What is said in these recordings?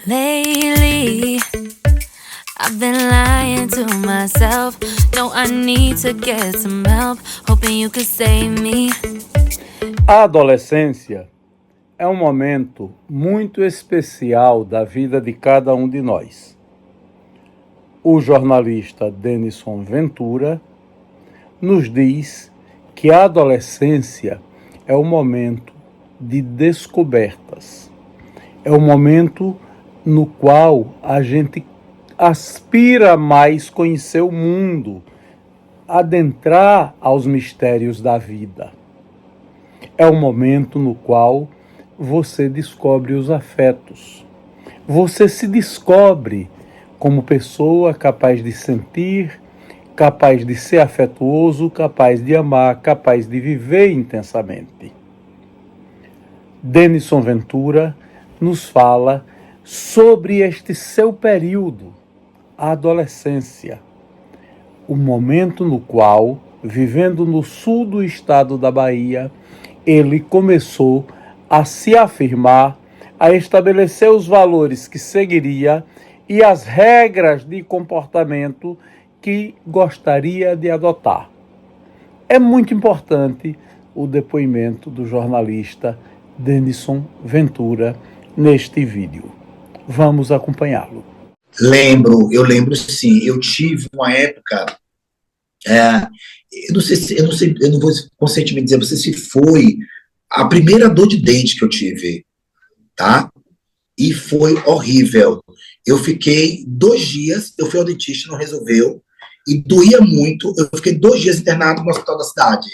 Lately, I've been lying to myself. No, I need to get some help. Hoping you could save me. A adolescência é um momento muito especial da vida de cada um de nós. O jornalista Denison Ventura nos diz que a adolescência é um momento de descobertas. É um momento no qual a gente aspira mais conhecer o mundo, adentrar aos mistérios da vida. É um momento no qual você descobre os afetos. Você se descobre como pessoa capaz de sentir, capaz de ser afetuoso, capaz de amar, capaz de viver intensamente. Denison Ventura nos fala sobre este seu período, a adolescência, o momento no qual, vivendo no sul do estado da Bahia, ele começou a se afirmar, a estabelecer os valores que seguiria e as regras de comportamento que gostaria de adotar. É muito importante o depoimento do jornalista Denison Ventura neste vídeo. Vamos acompanhá-lo. Eu lembro sim. Eu tive uma época, eu não vou conscientemente dizer você se foi a primeira dor de dente que eu tive, tá? E foi horrível. Eu fiquei 2 dias, eu fui ao dentista, não resolveu, e doía muito. Eu fiquei 2 dias internado no hospital da cidade,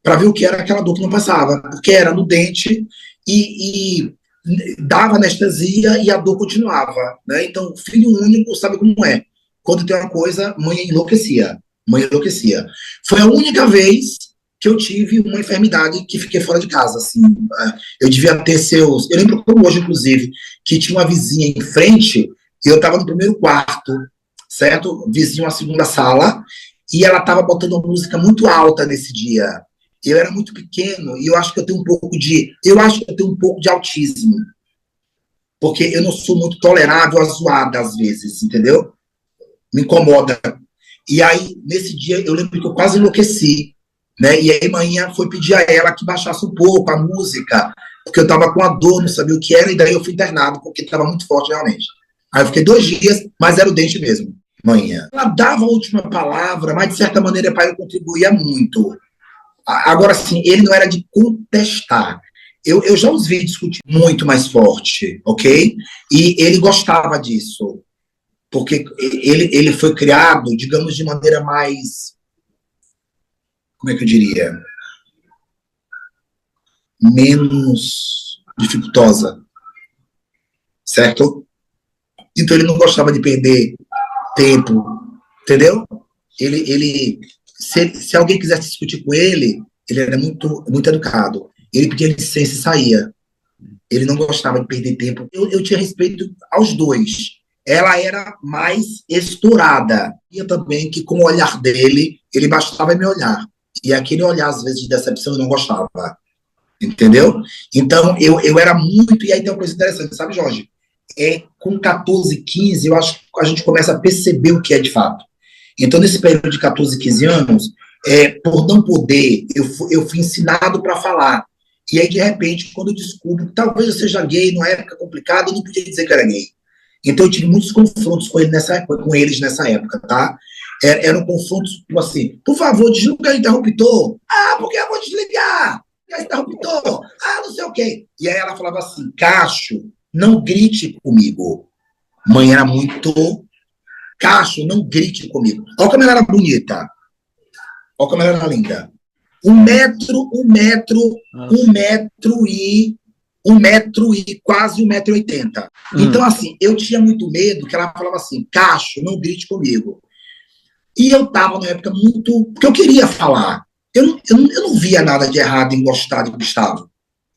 para ver o que era aquela dor que não passava, porque era no dente e dava anestesia e a dor continuava, né? Então, filho único sabe como é. Quando tem uma coisa, mãe enlouquecia. Foi a única vez que eu tive uma enfermidade que fiquei fora de casa, assim. Eu devia ter seus... Eu lembro como hoje, inclusive, que tinha uma vizinha em frente, e eu estava no primeiro quarto, certo? Vizinho na segunda sala, e ela estava botando uma música muito alta nesse dia. Eu era muito pequeno e eu acho que eu tenho um pouco de autismo, porque eu não sou muito tolerável à zoada às vezes, entendeu? Me incomoda. E aí, nesse dia, eu lembro que eu quase enlouqueci, né? E aí, manhã foi pedir a ela que baixasse um pouco a música, porque eu estava com a dor, não sabia o que era, e daí eu fui internado, porque estava muito forte realmente. Aí eu fiquei 2 dias, mas era o dente mesmo, manhã. Ela dava a última palavra, mas de certa maneira, para eu contribuía muito. Agora, sim, ele não era de contestar. Eu já os vi discutir muito mais forte, ok? E ele gostava disso, porque ele foi criado, digamos, de maneira mais, como é que eu diria? Menos dificultosa, certo? Então ele não gostava de perder tempo, entendeu? Se alguém quisesse discutir com ele, ele era muito, muito educado. Ele pedia licença e saía. Ele não gostava de perder tempo. Eu tinha respeito aos dois. Ela era mais estourada. E eu também que, com o olhar dele, ele bastava me olhar. E aquele olhar, às vezes, de decepção, eu não gostava. Entendeu? Então, eu era muito... E aí tem uma coisa interessante, sabe, Jorge? Com 14, 15, eu acho que a gente começa a perceber o que é de fato. Então, nesse período de 14, 15 anos, por não poder, eu fui ensinado para falar. E aí, de repente, quando eu descubro que talvez eu seja gay, numa época complicada, eu não podia dizer que era gay. Então, eu tive muitos confrontos com eles nessa época, tá? Eram confrontos, tipo assim, por favor, desliga o interruptor. Ah, porque eu vou desligar? Interruptor. Ah, não sei o quê. E aí ela falava assim, Cacho, não grite comigo. Mãe era muito... Cacho, não grite comigo. Olha como ela era bonita. Olha como ela era linda. 1 metro e quase 1,80 m. Então, assim, eu tinha muito medo que ela falava assim, Cacho, não grite comigo. E eu estava, na época, muito... Porque eu queria falar. Eu não via nada de errado em gostar de Gustavo.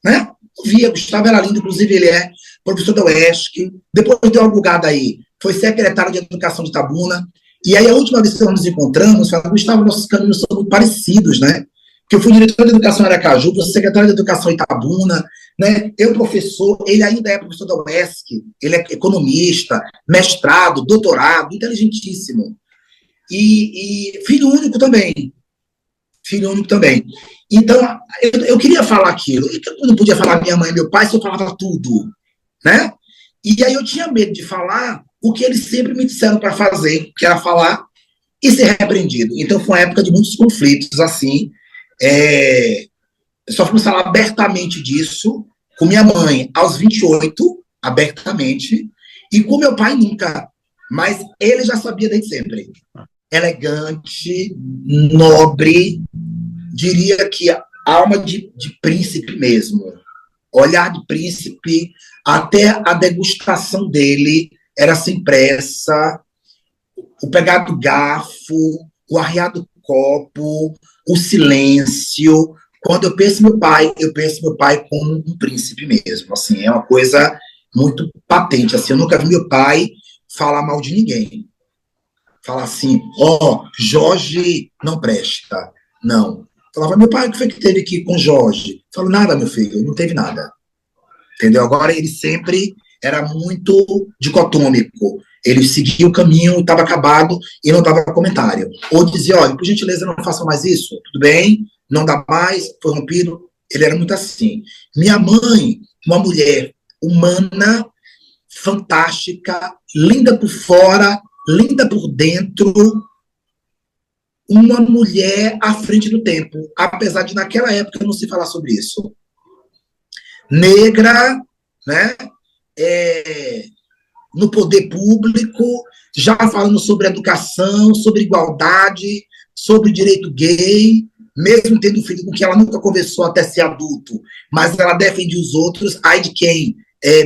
Né? Eu via, Gustavo era lindo, inclusive ele é professor da UESC. Depois deu uma bugada aí. Foi secretário de Educação de Itabuna. E aí, a última vez que nós nos encontramos, falou, Gustavo, nossos caminhos são muito parecidos, né? Porque eu fui diretor de educação em Aracaju, você secretário de educação em Itabuna, né? Eu professor, ele ainda é professor da UESC, ele é economista, mestrado, doutorado, inteligentíssimo. E filho único também. Filho único também. Então, eu queria falar aquilo. Eu não podia falar minha mãe e meu pai se eu falava tudo, né? E aí eu tinha medo de falar o que eles sempre me disseram para fazer, que era falar e ser repreendido. Então foi uma época de muitos conflitos, assim. Só fomos falar abertamente disso com minha mãe aos 28, abertamente, e com meu pai nunca. Mas ele já sabia desde sempre. Elegante, nobre, diria que alma de príncipe mesmo. Olhar de príncipe, até a degustação dele era sem pressa, o pegar do garfo, o arriar do copo, o silêncio. Quando eu penso meu pai como um príncipe mesmo. Assim, é uma coisa muito patente. Assim, eu nunca vi meu pai falar mal de ninguém. Falar assim, Jorge não presta. Não. Falava, meu pai, o que foi que teve aqui com Jorge? Falou, nada, meu filho, não teve nada. Entendeu? Agora, ele sempre era muito dicotômico. Ele seguia o caminho, estava acabado e não dava comentário. Ou dizia, olha, por gentileza, não façam mais isso. Tudo bem? Não dá mais, foi rompido. Ele era muito assim. Minha mãe, uma mulher humana, fantástica, linda por fora, linda por dentro, uma mulher à frente do tempo, apesar de naquela época não se falar sobre isso. Negra, né? No poder público, já falando sobre educação, sobre igualdade, sobre direito gay, mesmo tendo filho com quem ela nunca conversou até ser adulto, mas ela defende os outros, ai de quem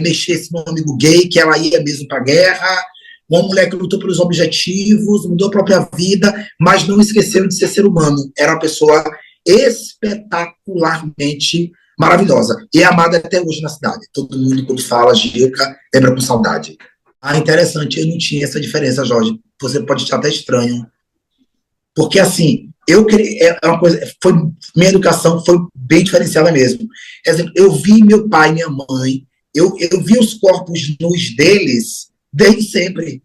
mexesse no amigo gay, que ela ia mesmo para a guerra. Uma mulher que lutou pelos objetivos, mudou a própria vida, mas não esqueceu de ser humano. Era uma pessoa espetacularmente maravilhosa. E é amada até hoje na cidade. Todo mundo, quando fala Gilca, lembra com saudade. Interessante, eu não tinha essa diferença, Jorge. Você pode estar até estranho. Porque, assim, minha educação foi bem diferenciada mesmo. Exemplo, eu vi meu pai e minha mãe, eu vi os corpos nus deles desde sempre.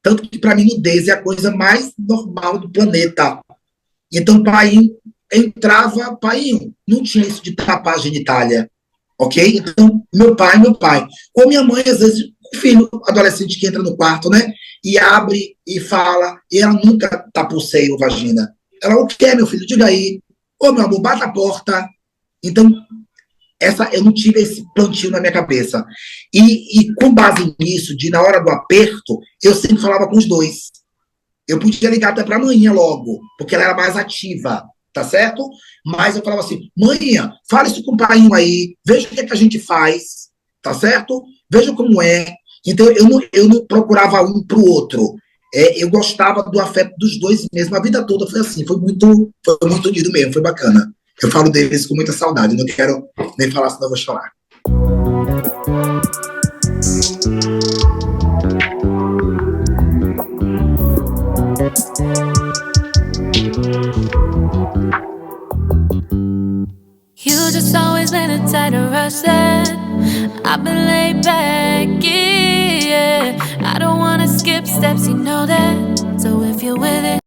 Tanto que, para mim, nudez é a coisa mais normal do planeta. Então, pai entrava, não tinha isso de tapar a genitália, ok? Então, meu pai. Ou minha mãe, às vezes, o filho adolescente que entra no quarto, né? E abre e fala, e ela nunca tapou seio ou vagina. Ela, o que é, meu filho? Diga aí. Ô, meu amor, bata a porta. Então, eu não tive esse plantio na minha cabeça. E com base nisso, na hora do aperto, eu sempre falava com os dois. Eu podia ligar até para a manhã logo, porque ela era mais ativa, tá certo? Mas eu falava assim, manhã, fala isso com o pai aí, veja o que é que a gente faz, tá certo? Veja como é. Então, eu não procurava um para o outro. Eu gostava do afeto dos dois mesmo. A vida toda foi assim, foi muito unido mesmo, foi bacana. Eu falo deles com muita saudade, não quero nem falar, senão eu vou chorar. You just always been a tighter rush that I've been laid back, yeah. I don't wanna skip steps, you know that. So if you're with it